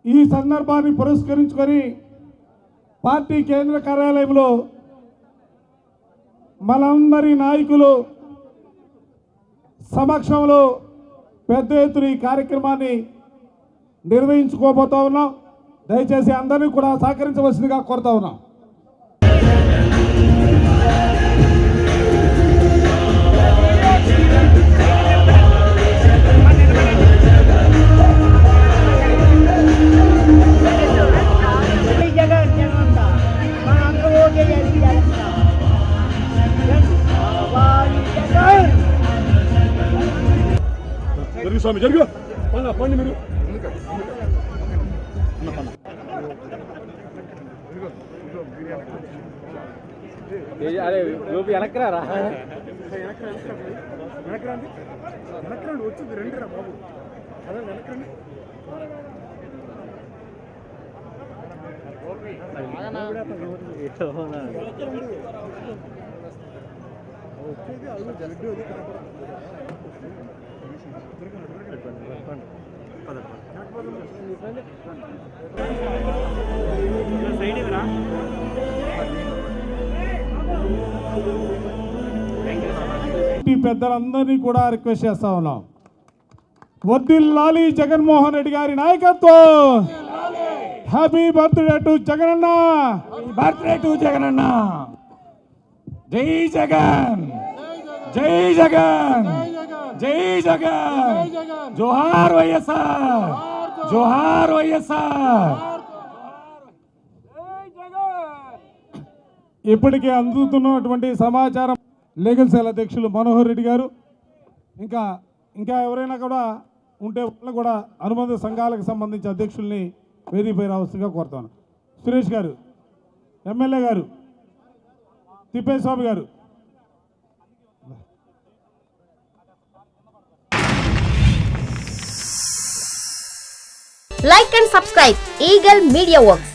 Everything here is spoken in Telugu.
ఈ సందర్భాన్ని పురస్కరించుకొని పార్టీ కేంద్ర కార్యాలయంలో మనందరి నాయకులు సమక్షంలో పెద్ద ఎత్తున ఈ కార్యక్రమాన్ని నిర్వహించుకోబోతా ఉన్నాం. దయచేసి అందరినీ కూడా సహకరించవలసిందిగా కోరుతా ఉన్నాం. స్వామి జరుగు పండి మీరు అరే వెనక్రారా వెనక్రండి వచ్చింది రండి రా బాబు అదే వెనక్రండి వచ్చేది అల్లు జలడ్డు అది పెద్దలందరినీ కూడా రిక్వెస్ట్ చేస్తా ఉన్నాం. వర్ధిల్లాలి జగన్మోహన్ రెడ్డి గారి నాయకత్వం. Happy birthday to Jagananna. Birthday to Jagananna. జై జగన్, జై జగన్, జై జగన్. జోహార్ వైఎస్ఆర్, జోహార్ వైఎస్ఆర్. ఇప్పటికే అందుతున్నటువంటి సమాచారం లీగల్ సెల్ అధ్యక్షులు మనోహర్ రెడ్డి గారు ఇంకా ఎవరైనా కూడా ఉంటే వాళ్ళు కూడా అనుబంధ సంఘాలకు సంబంధించి అధ్యక్షుల్ని వేదికపై రావాల్సిందిగా కోరుతాను. సురేష్ గారు, ఎమ్మెల్యే గారు, తిప్పేస్వామి గారు. Like and subscribe Eagle Media Works.